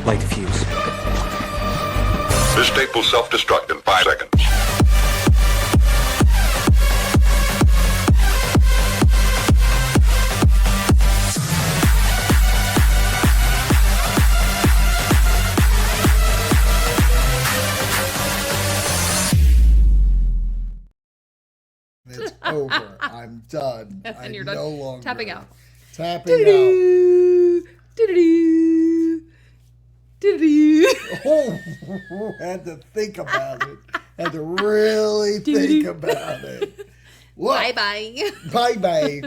Light the fuse. This tape will self-destruct in 5 seconds. It's over. I'm done. And you're I'm done no longer tapping out. Tapping out. Oh, had to think about it. Had to really think about it. Bye bye. Bye bye.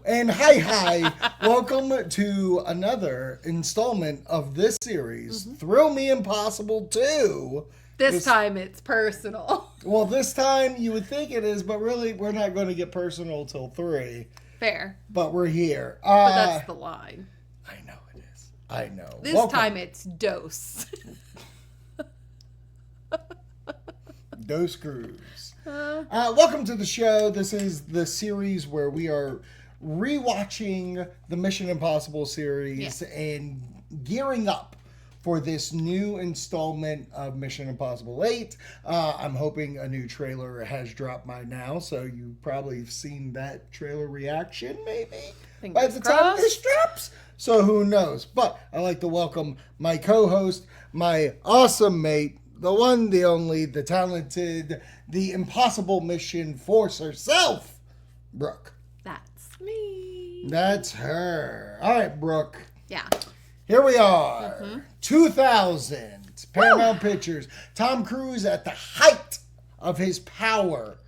And hi. Welcome to another installment of this series, Thrill Me Impossible 2. This time it's personal. Well, this time you would think it is, but really we're not going to get personal till 3. Fair. But we're here. But that's the line. I know it is. I know. This time it's dose. Dose Cruise. Welcome to the show. This is the series where we are rewatching the Mission Impossible series and gearing up for this new installment of Mission Impossible 8. I'm hoping a new trailer has dropped by now, so you probably have seen that trailer reaction, maybe, by the time this drops. So who knows? But I'd like to welcome my co-host, my awesome mate, the one, the only, the talented, the Impossible Mission Force herself, Brooke. That's me. That's her. All right, Brooke. Yeah. Here we are, 2000, Paramount Pictures. Tom Cruise at the height of his power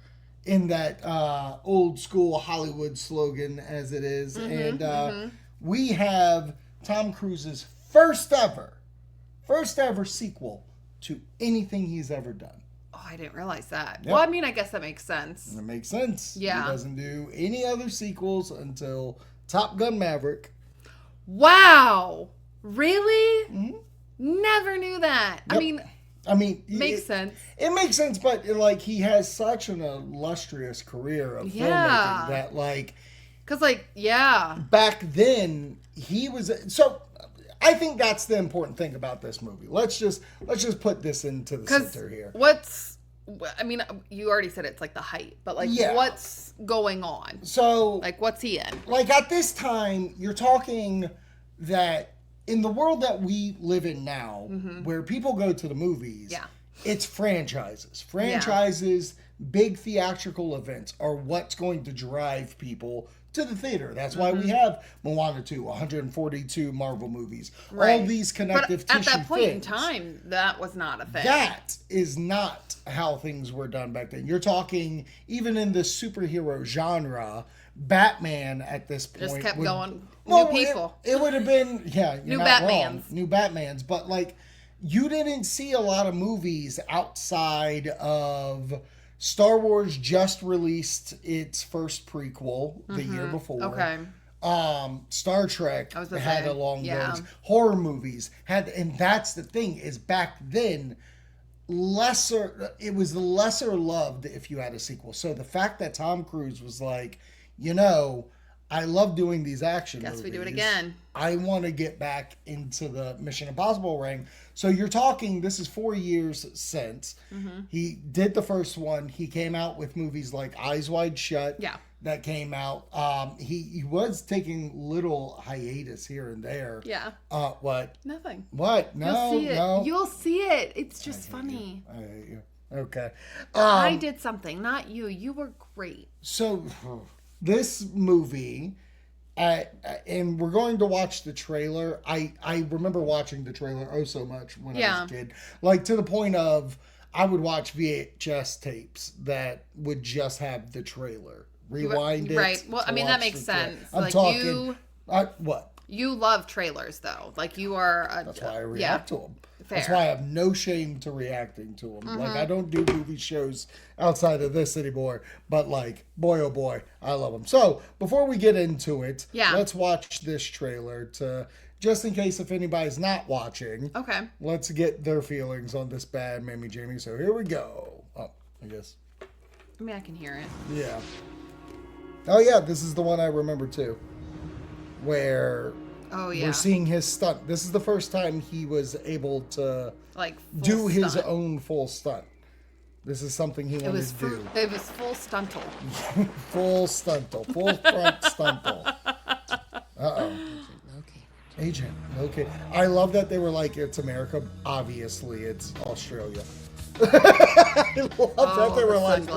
in that old school Hollywood slogan, as it is. We have Tom Cruise's first ever sequel to anything he's ever done. Oh, I didn't realize that. Yep. Well, I mean, I guess that makes sense. It makes sense. Yeah. He doesn't do any other sequels until Top Gun Maverick. Wow. Really? Never knew that. Yep. I mean, makes sense. It makes sense, but like he has such an illustrious career of filmmaking that because back then he was so. I think that's the important thing about this movie. Let's just put this into the center here. You already said it's like the height, but what's going on? So what's he in? At this time, you're talking that in the world that we live in now, where people go to the movies, it's franchises. Franchises, big theatrical events are what's going to drive people to the theater. That's why we have Moana 2, 142 Marvel movies, all these connective tissue things. At that point in time, that was not a thing. That is not how things were done back then. You're talking, even in the superhero genre, Batman at this point just kept going. New people. It would have been, new Batmans. New Batmans. But you didn't see a lot of movies outside of Star Wars just released its first prequel the year before. Okay. Star Trek had along those. Horror movies and that's the thing, is back then it was lesser loved if you had a sequel. So the fact that Tom Cruise was like, I love doing these action movies. We do it again. I want to get back into the Mission Impossible ring. So you're talking, this is 4 years since. He did the first one. He came out with movies like Eyes Wide Shut. Yeah. That came out. He was taking little hiatus here and there. Yeah. What? Nothing. What? No, You'll see it. no. You'll see it. It's just funny. I hate you. Okay. I did something, not you. You were great. So this movie, and we're going to watch the trailer. I remember watching the trailer so much when I was a kid. To the point of I would watch VHS tapes that would just have the trailer. Rewind it. Right. Well, I mean, that makes sense. I'm talking. What? You love trailers, though. You are. That's why I react to them. Fair. That's why I have no shame to reacting to them. I don't do movie shows outside of this anymore. But boy, oh boy, I love them. So before we get into it, let's watch this trailer just in case if anybody's not watching. Okay. Let's get their feelings on this bad Mammy Jamie. So here we go. Oh, I guess. I mean, I can hear it. Yeah. Oh yeah, this is the one I remember too. Where Oh, yeah. We're seeing his stunt. This is the first time he was able to Like, do his stunt. own full stunt. This is something he wanted to do. It was full stuntle. Full stuntle. Full front stuntle. Uh-oh. Agent. Okay. I love that they were like, it's America. Obviously, it's Australia. I love that they were like,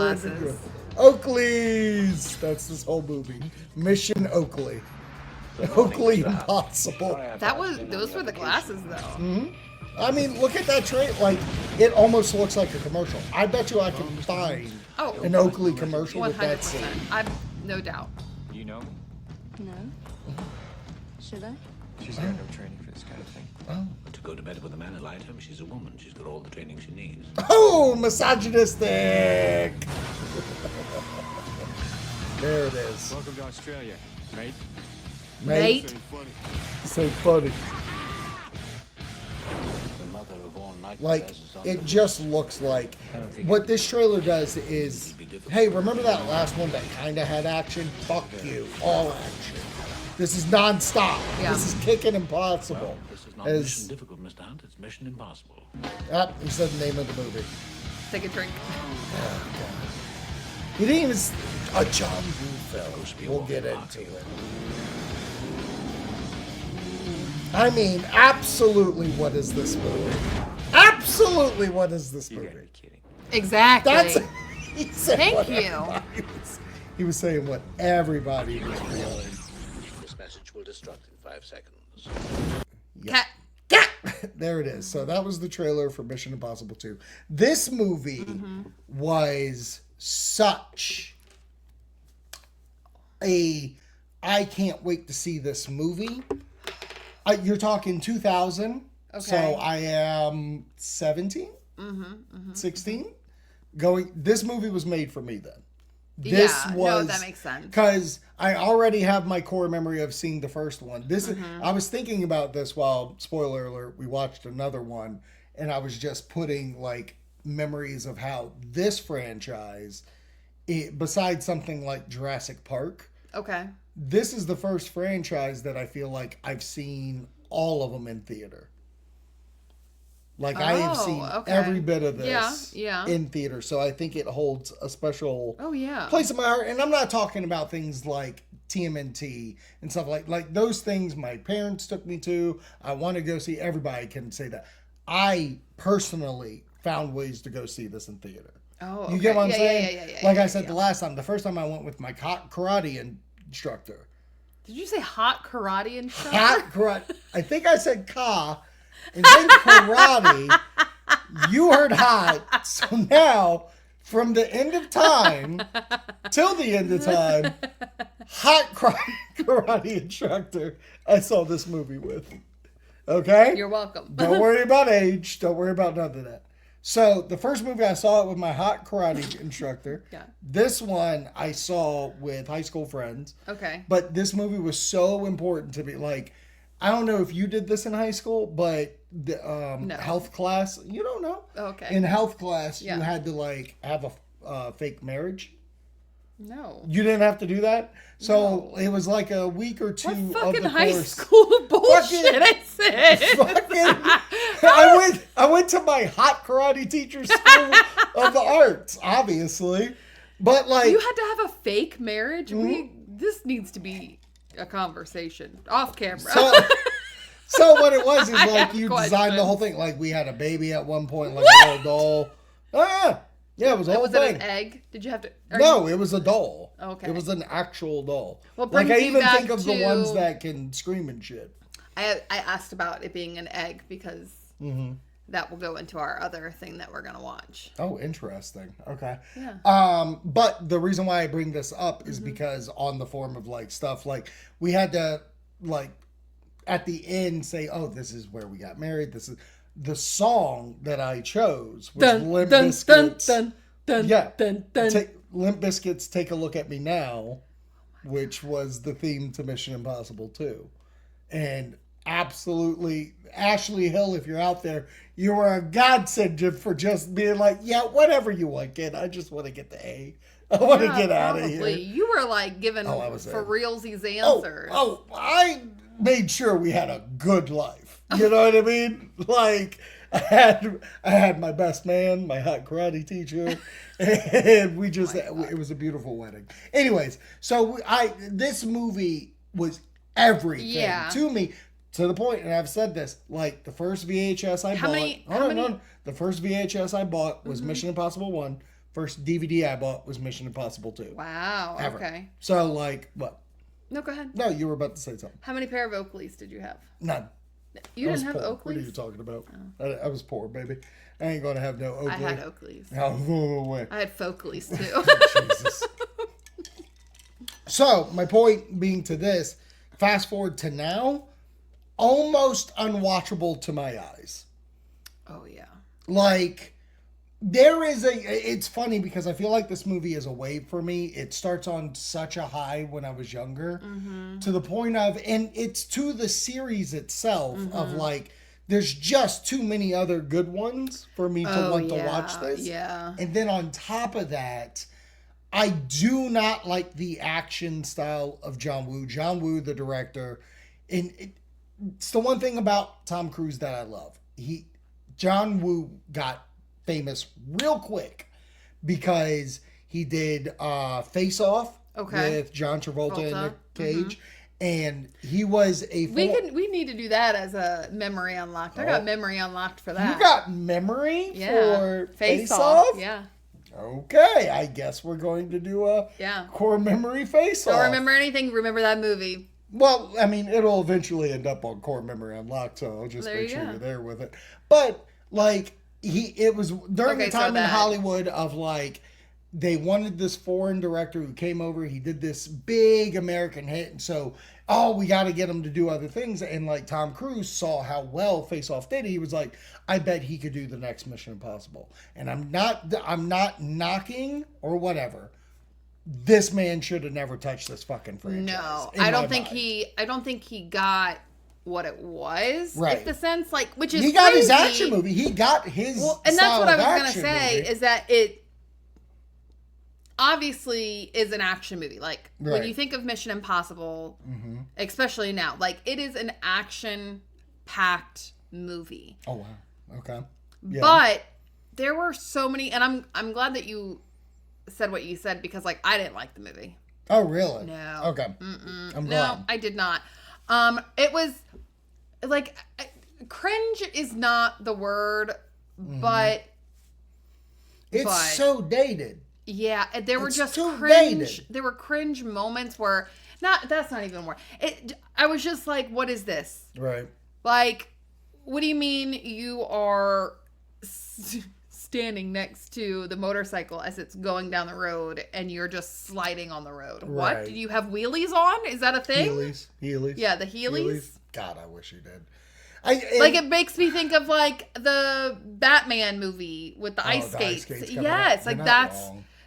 Oakley's. That's this whole movie. Mission Oakley. Oakley Impossible. Those were the glasses, though. Mm-hmm. I mean, look at that trait. Like, it almost looks like a commercial. I bet you I can find an Oakley commercial 100%. With that scene. I've no doubt. You know? No. Should I? She's got no training for this kind of thing. Oh. To go to bed with a man who lied to him, she's a woman. She's got all the training she needs. Oh, misogynistic! There it is. Welcome to Australia, mate. Mate. So funny. The mother of all Like, it just looks like what this trailer does is, hey, remember that last one that kind of had action? Fuck you, all action. This is non-stop. Yeah. This is kicking impossible. Well, this is not mission difficult, Mr. Hunt. It's mission impossible. He said the name of the movie. Take a drink. Oh, God. He didn't even... A John Woo film. We'll get into it. I mean, absolutely, what is this movie? Absolutely, what is this movie? You gotta be kidding. Exactly. That's... He said Thank you. He was saying what everybody was feeling. This message will destruct in 5 seconds. Cat. There it is. So that was the trailer for Mission Impossible 2. This movie was such a... I can't wait to see this movie. You're talking 2000. Okay. So I am 17? 16? This movie was made for me then. No, that makes sense. Because I already have my core memory of seeing the first one. I was thinking about this while, spoiler alert, we watched another one, and I was just putting like memories of how this franchise, besides something like Jurassic Park, this is the first franchise that I feel like I've seen all of them in theater. Like, I have seen every bit of this in theater. So I think it holds a special place in my heart. And I'm not talking about things like TMNT and stuff like those things my parents took me to. I want to go see. Everybody can say that. I personally found ways to go see this in theater. Oh, You get what I'm saying? Yeah, like I said the last time, the first time I went with my karate instructor. Did you say hot karate instructor? Hot karate. I think I said ka. And then karate, you heard hot. So now, from the end of time till the end of time, hot karate instructor I saw this movie with. Okay? You're welcome. Don't worry about age. Don't worry about none of that. So, the first movie I saw it with my hot karate instructor. This one I saw with high school friends. Okay. But this movie was so important to me. Like, I don't know if you did this in high school, but the health class, you don't know. Okay. In health class, you had to like have a fake marriage. No. You didn't have to do that? So it was like a week or two of the course. Fucking high school bullshit, I said. I went to my hot karate teacher's school of the arts, obviously. But like... You had to have a fake marriage? This needs to be a conversation off camera. So what it was is like you designed the whole thing. Like we had a baby at one point, like a little doll. Oh yeah, it was a whole thing. Was it an egg? Did you have to? No, it was a doll. Okay, it was an actual doll. Well, like I even think of the ones that can scream and shit. I asked about it being an egg because that will go into our other thing that we're gonna watch. Oh, interesting. Okay. Yeah. But the reason why I bring this up is because on the form of like stuff, like we had to like at the end say, oh, this is where we got married. This is the song that I chose was Limp Bizkit's. Limp Bizkit's Take a Look at Me Now, which was the theme to Mission Impossible 2. And absolutely, Ashley Hill, if you're out there, you were a godsend for just being like, yeah, whatever you want, kid. I just want to get the A. I want to get out of here. You were like giving for realsies answers. made sure we had a good life. You know what I mean? Like, I had my best man, my hot karate teacher, and we just, it was a beautiful wedding. Anyways, so this movie was everything to me, to the point, and I've said this, like, the first VHS I bought, the first VHS I bought was Mission Impossible 1. First DVD I bought was Mission Impossible 2. Wow. Ever. Okay. So, like, what? No, go ahead. No, you were about to say something. How many pair of Oakleys did you have? None. You I didn't have poor. Oakleys? What are you talking about? I was poor, baby. I ain't gonna have no Oakley. I had Oakleys. No way. I had Folkleys too. Jesus. So, my point being to this, fast forward to now, almost unwatchable to my eyes. Oh, yeah. Like, it's funny because I feel like this movie is a wave for me. It starts on such a high when I was younger, to the point of, and it's to the series itself of like, there's just too many other good ones for me to want to watch this. Yeah. And then on top of that, I do not like the action style of John Woo. John Woo, the director, and it's the one thing about Tom Cruise that I love. John Woo got famous real quick because he did Face Off with John Travolta and Nick Cage. And he was a... We need to do that as a memory unlocked. I got memory unlocked for that. You got memory for Face Off? Yeah. Okay, I guess we're going to do a core memory Face Off. Don't remember anything, remember that movie. Well, I mean, it'll eventually end up on core memory unlocked, so I'll just make sure you're there with it. But, like, it was during the time in Hollywood of, like, they wanted this foreign director who came over. He did this big American hit. And so, we got to get him to do other things. And like Tom Cruise saw how well Face Off did. He was like, I bet he could do the next Mission Impossible. And I'm not knocking or whatever. This man should have never touched this fucking franchise. No, I don't think he got what it was. Right. It's the sense, like, which is he got crazy. his action movie. He got his and that's what I was going to say is that it obviously is an action movie. Like, when you think of Mission Impossible, especially now, like, it is an action-packed movie. Oh, wow. Okay. Yeah. But there were so many, and I'm glad that you said what you said, because, like, I didn't like the movie. Oh, really? No. Okay. I'm glad. No, I did not. It was, like, cringe is not the word, but... It's so dated. Yeah, there were just too cringe. dated. There were cringe moments where that's not even a word. I was just like, what is this? Right. Like, what do you mean you are standing next to the motorcycle as it's going down the road and you're just sliding on the road? Right. What? Do you have wheelies on? Is that a thing? Heelys. Yeah, the Heelys. God, I wish you did. It makes me think of like the Batman movie with the ice skates. Yes, like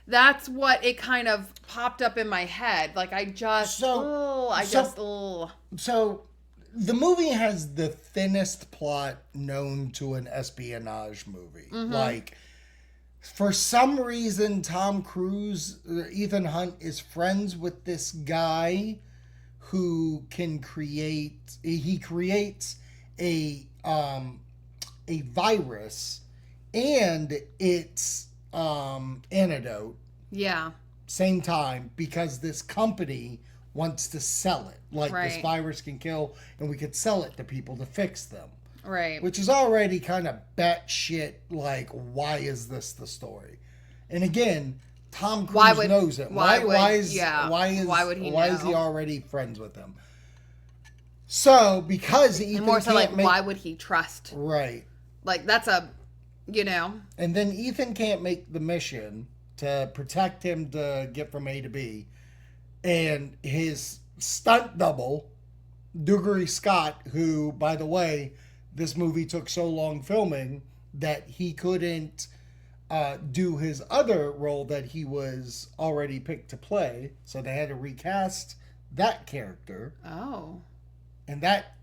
that's what it kind of popped up in my head. Like So the movie has the thinnest plot known to an espionage movie. Like, for some reason, Tom Cruise, Ethan Hunt, is friends with this guy who can creates a virus and its antidote. Yeah. Same time, because this company wants to sell it. Like, this virus can kill, and we could sell it to people to fix them. Right. Which is already kind of batshit, like, why is this the story? And again, Tom Cruise knows it. Why is he already friends with them? So, because Ethan and more so, like, why would he trust? Right. Like, that's And then Ethan can't make the mission to protect him to get from A to B. And his stunt double, Dougray Scott, who, by the way, this movie took so long filming that he couldn't do his other role that he was already picked to play. So they had to recast that character. Oh. And that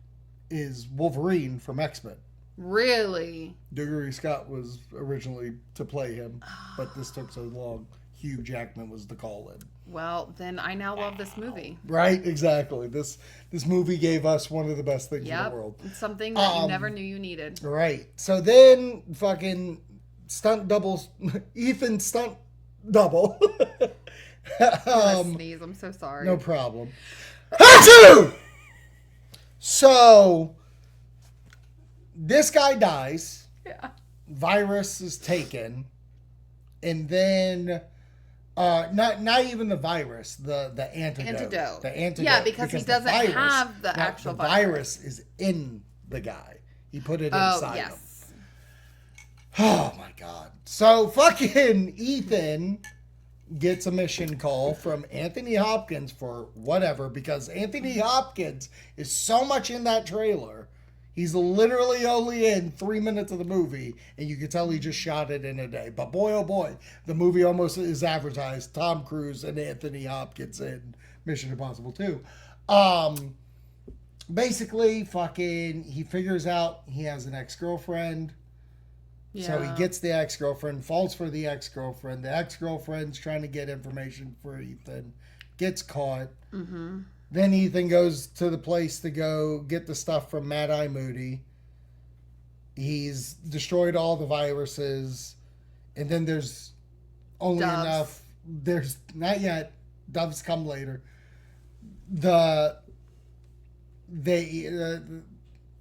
is Wolverine from X-Men. Really? Dougray Scott was originally to play him, but this took so long. Hugh Jackman was the call-in. Well, then I now love this movie. Right, exactly. This movie gave us one of the best things in the world. It's something that you never knew you needed. Right. So then fucking stunt doubles, Ethan stunt double. I'm gonna sneeze. I'm so sorry. No problem. Achoo! So this guy dies. Yeah. Virus is taken. And then not even the virus, the antidote. The antidote. Yeah, because he doesn't have the actual virus. Is in the guy. He put it inside him. Oh my god. So fucking Ethan gets a mission call from Anthony Hopkins for whatever, because Anthony Hopkins is so much in that trailer. He's literally only in 3 minutes of the movie, and you can tell he just shot it in a day. But boy, oh boy, the movie almost is advertised Tom Cruise and Anthony Hopkins in Mission Impossible 2. Basically, fucking, he figures out he has an ex-girlfriend. Yeah. So he gets the ex-girlfriend, falls for the ex-girlfriend. The ex-girlfriend's trying to get information for Ethan, gets caught. Mm-hmm. Then Ethan goes to the place to go get the stuff from Mad Eye Moody. He's destroyed all the viruses. And then there's only enough. There's not yet. Doves come later.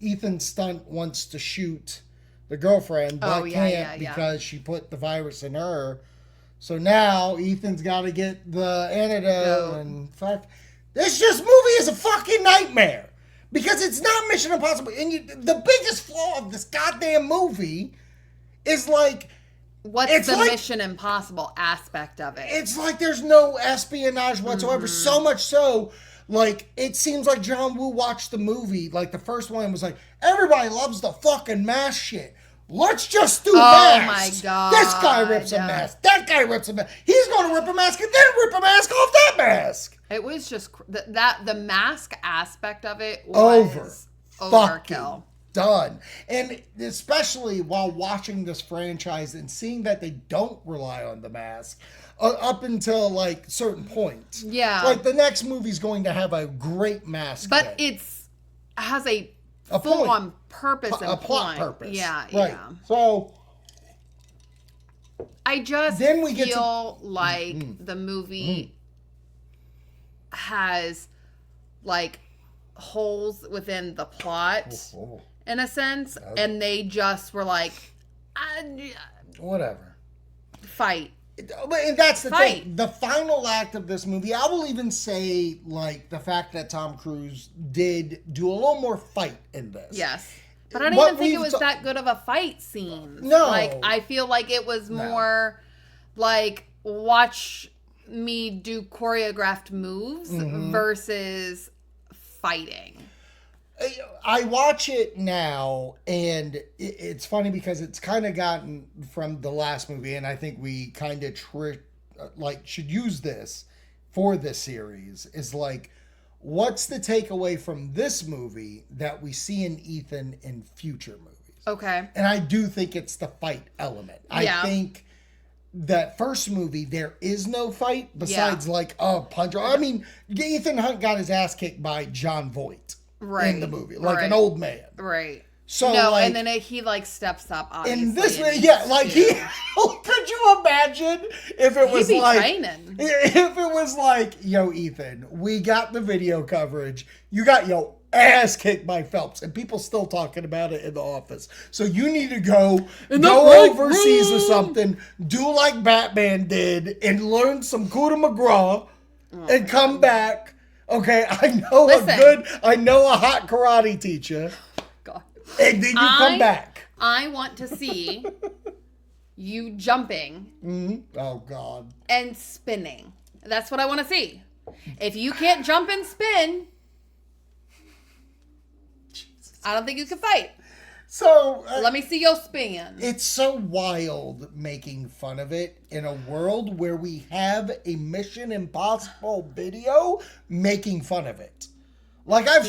Ethan Stunt wants to shoot the girlfriend, but can't because she put the virus in her. So now Ethan's got to get the antidote and fuck. This movie is a fucking nightmare because it's not Mission Impossible. And the biggest flaw of this goddamn movie is like, what's the Mission Impossible aspect of it? It's like there's no espionage whatsoever. Mm-hmm. So much so, like, it seems like John Woo watched the movie. Like, the first one was like, everybody loves the fucking mask shit. Let's just do masks. Oh my god. This guy rips a mask. That guy rips a mask. He's going to rip a mask and then rip a mask off that mask. It was just the mask aspect of it was overkill. Done. And especially while watching this franchise and seeing that they don't rely on the mask up until like certain points. Yeah. Like the next movie's going to have a great mask. But has a full-on purpose and a plot purpose. Yeah, right. Yeah. So I just feel like the movie has like holes within the plot in a sense, and they just were like, whatever. Fight. And that's the thing. The final act of this movie, I will even say, like, the fact that Tom Cruise did do a little more fight in this. Yes. But I don't even think it was that good of a fight scene. No. Like, I feel like it was more like, watch me do choreographed moves versus fighting. I watch it now, and it's funny because it's kind of gotten from the last movie, and I think we kind of should use this for this series, is like, what's the takeaway from this movie that we see in Ethan in future movies? Okay. And I do think it's the fight element. Yeah. I think that first movie, there is no fight besides like a punch. I mean, Ethan Hunt got his ass kicked by Jon Voight. Right. In the movie, like an old man. Right. So no, like, and then he like steps up. Obviously, in this, like he. Could you imagine if it was like training? If it was like, yo, Ethan, we got the video coverage. You got your ass kicked by Phelps, and people still talking about it in the office. So you need to go overseas or something. Do like Batman did and learn some coup de McGraw and come back. Okay, I know a hot karate teacher. God. And then you come back. I want to see you jumping. Mm-hmm. Oh, God. And spinning. That's what I want to see. If you can't jump and spin, I don't think you can fight. So let me see your spin. It's so wild making fun of it in a world where we have a Mission Impossible video making fun of it. Like I've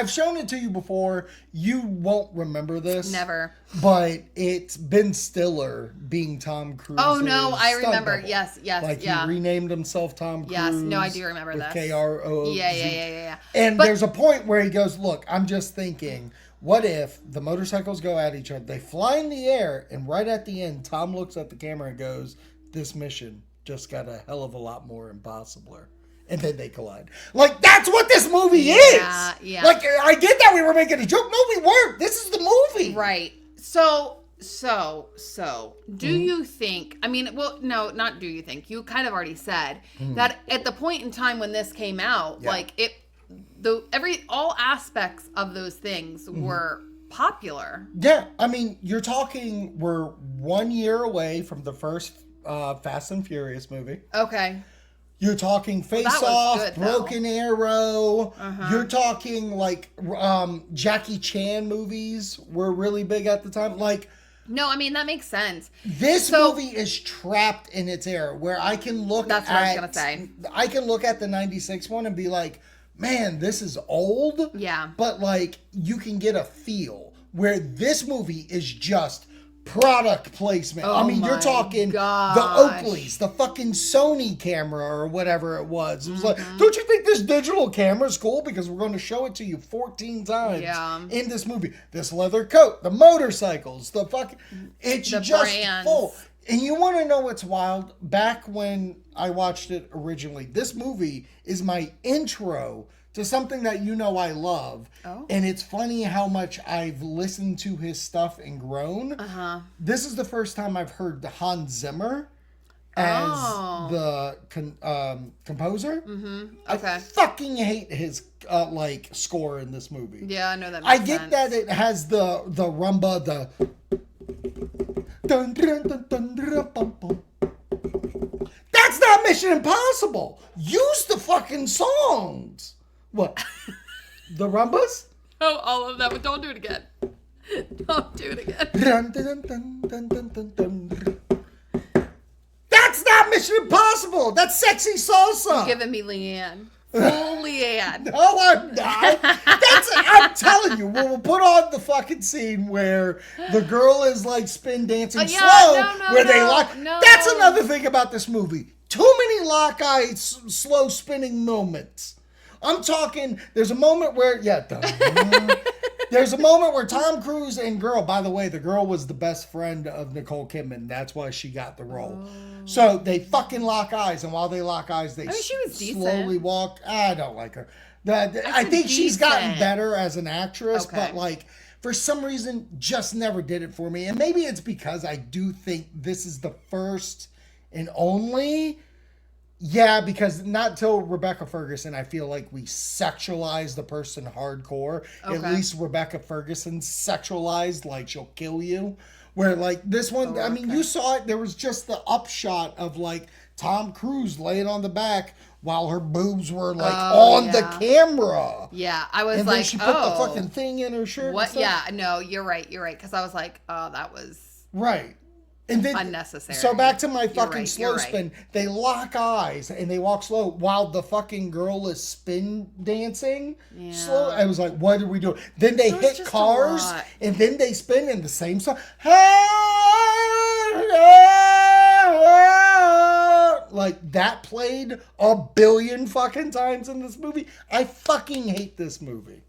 shown it to you before. You won't remember this. Never. But it's Ben Stiller being Tom Cruise. Oh no, I remember. Yes, Like he renamed himself Tom Cruise. Yes, no, I do remember with this. KROOZ. Yeah. And there's a point where he goes, "Look, I'm just thinking, what if the motorcycles go at each other? They fly in the air, and right at the end, Tom looks at the camera and goes, "This mission just got a hell of a lot more impossibler." And then they collide. Like, that's what this movie is. Yeah. Like, I get that we were making a joke. No, we weren't. This is the movie. Right. So, do you think, I mean, well, no, not do you think, you kind of already said that at the point in time when this came out, like, all aspects of those things were popular. Yeah. I mean, you're talking, we're 1 year away from the first Fast and Furious movie. Okay. You're talking Face Off, Broken Arrow. You're talking like Jackie Chan movies were really big at the time. Like, no, I mean that makes sense. This movie is trapped in its era where I can look. That's what I was gonna say. I can look at the '96 one and be like, man, this is old. Yeah. But like, you can get a feel where this movie is just product placement. I mean, you're talking the Oakleys, the fucking Sony camera or whatever it was. It was like, don't you think this digital camera is cool? Because we're going to show it to you 14 times in this movie. This leather coat, the motorcycles, the fucking... It's the just brands. Full. And you want to know what's wild? Back when I watched it originally, this movie is my intro to something that you know I love. Oh. And it's funny how much I've listened to his stuff and grown. This is the first time I've heard Hans Zimmer as the composer. Okay. I fucking hate his like score in this movie. Yeah, I know that makes sense. I get that it has the rumba, the dun, dun, dun, dun, dun, bum, bum. That's not Mission Impossible. Use the fucking songs. What? The rumbas? Oh, all of that, but don't do it again. Don't do it again. Dun, dun, dun, dun, dun, dun, dun. That's not Mission Impossible. That's sexy salsa. You're giving me Leanne. Full Leanne. No, I'm not. I'm telling you, we'll put on the fucking scene where the girl is like spin dancing they lock. No. That's another thing about this movie. Too many lock eye, slow spinning moments. I'm talking, there's a moment where, there's a moment where Tom Cruise and girl, by the way, the girl was the best friend of Nicole Kidman. That's why she got the role. So they fucking lock eyes, and while they lock eyes, they she was slowly walk. I don't like her. I think she's gotten better as an actress, but like, for some reason, just never did it for me. And maybe it's because I do think this is the first and only... Yeah, because not till Rebecca Ferguson, I feel like we sexualized the person hardcore. Okay. At least Rebecca Ferguson sexualized, like she'll kill you. Where like this one, I mean, you saw it. There was just the upshot of like Tom Cruise laying on the back while her boobs were like on the camera. Yeah, I was and like, then she put the fucking thing in her shirt. What? Yeah, no, you're right. Because I was like, oh, that was right. And then, unnecessary. So back to my fucking slow spin. They lock eyes and they walk slow while the fucking girl is spin dancing. Yeah. Slow. I was like, what are we doing? Then they hit cars and then they spin in the same song. Like that played a billion fucking times in this movie. I fucking hate this movie.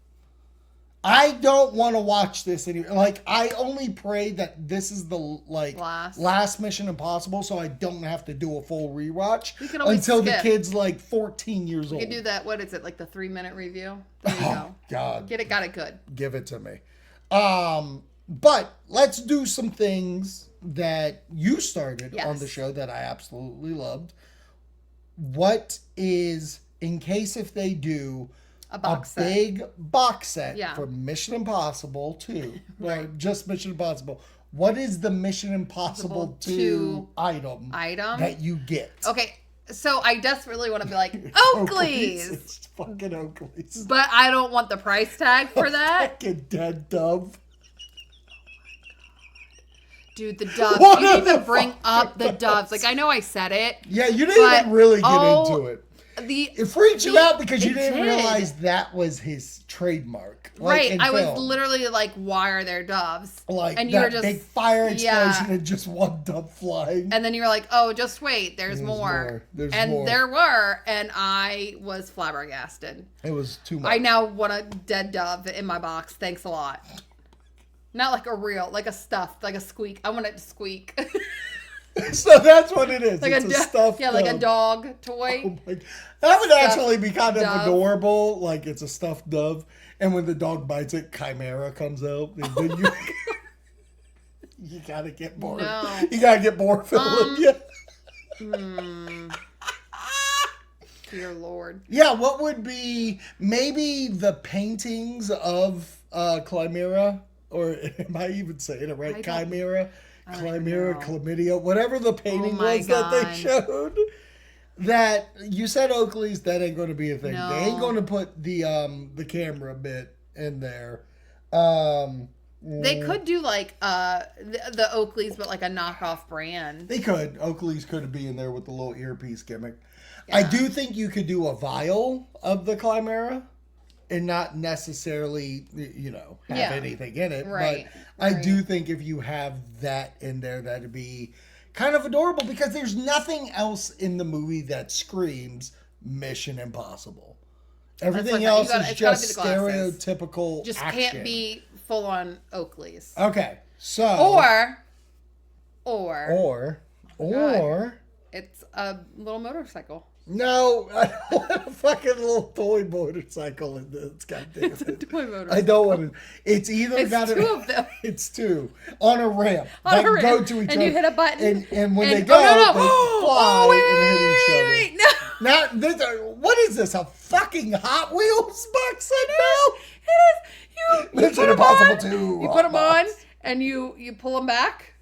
I don't want to watch this anymore. Like, I only pray that this is the last Mission Impossible, so I don't have to do a full rewatch until the kid's like 14 years old. You can do that. What is it, like the 3-minute review? There you go. God, got it good. Give it to me. But let's do some things that you started on the show that I absolutely loved. What is, in case if they do. A big box set for Mission Impossible 2. Well, just Mission Impossible. What is the Mission Impossible 2 item that you get? Okay, so I desperately want to be like, Oakley's. It's fucking Oakley's. But I don't want the price tag for that. Fucking dead dove. Dude, the doves. You didn't even bring up the doves. Like, I know I said it. Yeah, you didn't even really get into it. It freaked you out because you it didn't did. realize that was his trademark. Right. in I was film. literally like, why are there doves? Like and that you were just big fire explosion yeah. and just one dove flying. And then you were like, oh, just wait, there's more. There's more. There were, and I was flabbergasted. It was too much. I now want a dead dove in my box. Thanks a lot. Not like a real, like a stuffed, like a squeak. I want it to squeak. So that's what it is. Like it's a stuffed yeah, like a dove. dog toy. Oh my, that would actually be kind of dove. adorable. Like it's a stuffed dove, and when the dog bites it, Chimera comes out, and then you you gotta get more. No. You gotta get more filling. Dear Lord. Yeah, what would be maybe the paintings of Chimera, or am I even saying it right? Chimera, Chimera, chlamydia, whatever the painting was that they showed. That you said Oakley's, that ain't going to be a thing. No. They ain't going to put the camera bit in there. They could do like the Oakleys, but like a knockoff brand. They could. Oakley's could be in there with the little earpiece gimmick. Yeah. I do think you could do a vial of the Chimera and not necessarily, have anything in it. Right. But I do think if you have that in there, that'd be kind of adorable because there's nothing else in the movie that screams Mission Impossible. Everything else is just stereotypical Just action. can't be full on Oakleys. Okay, so or it's a little motorcycle. No, I don't want a fucking little toy motorcycle in this. God damn it. It's a toy motorcycle. I don't want it. It's either It's got two of them. It's two on a ramp On that a ramp, go to each and other. you hit a button, and when and- they go, oh, no, no. they fly Oh, and hit each other. no. Now, what is this? A fucking Hot Wheels box set now? It is. You Mission put 'em Impossible on, 2 You hot put them on, box. and you pull them back.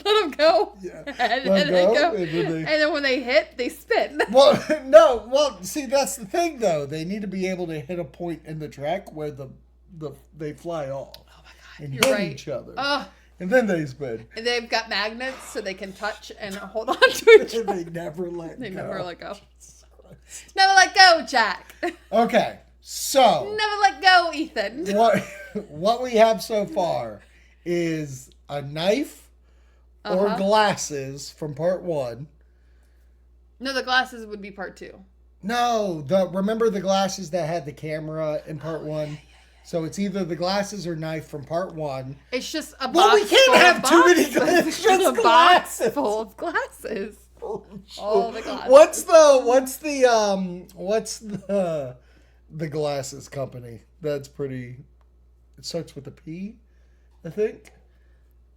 Let them go. Yeah. And Let 'em then they go, go. and then When they hit, they spin. Well, see, that's the thing, though. They need to be able to hit a point in the track where they fly off. Oh my God, And you're hit right. each other. Oh, And then they spin. and they've got magnets so they can touch and hold on to each And other. they never let They go. never let go. Never let go, Jack. Okay, so Never let go, Ethan. what we have so far is a knife or glasses from part 1. No, the glasses would be part 2. No, remember the glasses that had the camera in part 1? So it's either the glasses or knife from part 1. It's just a box. Well, we can't full of have too many boxes. glasses. It's Just a box glasses. full of glasses. All the glasses. What's the glasses company? That's pretty. It starts with a P, I think.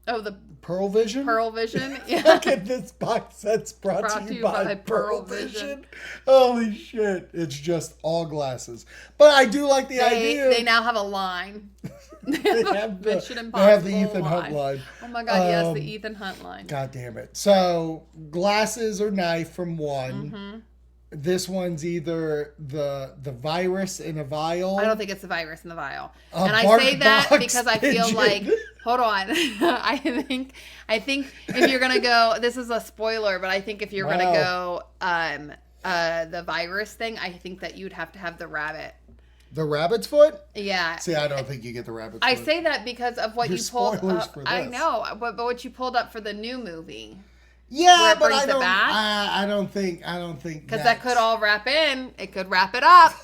Oh, the Pearl Vision. Pearl Vision. Yeah. Look at this box that's brought to you by Pearl Vision. Holy shit! It's just all glasses. But I do like the idea. They now have a line. They have the, Mission they Impossible have the Ethan Hunt line. Oh my God! Yes, the Ethan Hunt line. God damn it! So glasses or knife from 1. Mm-hmm. This one's either the virus in a vial. I don't think it's the virus in the vial. A And I bark say that box because I feel pigeon. like, hold on. I think if you're going to go, this is a spoiler, but I think if you're going to go the virus thing, I think that you'd have to have the rabbit. The rabbit's foot? Yeah. See, I don't think you get the rabbit's I foot. say that because of what Your you pulled spoilers up. for I this. know, but what you pulled up for the new movie. Yeah, where it but brings I it don't. back? I don't think. Because that could all wrap in. It could wrap it up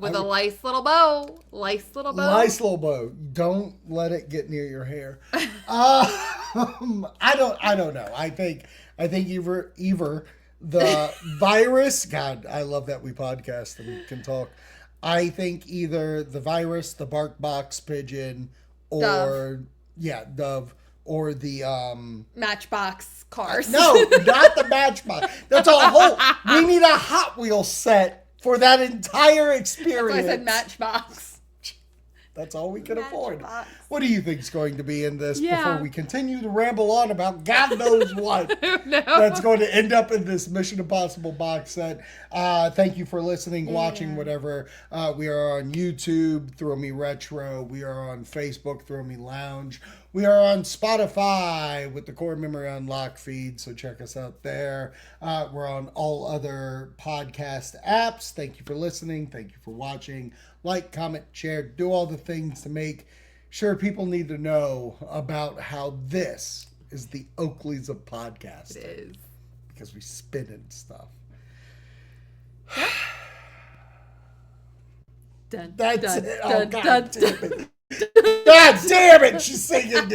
with a nice little bow. Nice little bow. Nice little bow. Don't let it get near your hair. I don't know. I think either the virus. God, I love that we podcast and can talk. I think either the virus, the bark box pigeon, or dove. Or the Matchbox cars. No, not the Matchbox. That's a whole. We need a Hot Wheels set for that entire experience. That's why I said Matchbox. That's all we can afford. Matchbox. What do you think is going to be in this Yeah. before we continue to ramble on about God knows what No. that's going to end up in this Mission Impossible box set? Thank you for listening, watching, whatever. We are on YouTube, Throw Me Retro. We are on Facebook, Throw Me Lounge. We are on Spotify with the Core Memory Unlock feed, so check us out there. We're on all other podcast apps. Thank you for listening. Thank you for watching. Like, comment, share, do all the things to make sure people need to know about how this is the Oakleys of podcasting. It is. Because we spin and stuff. Dun, That's dun, it. Oh, dun, God dun, damn it. God damn it. She's singing.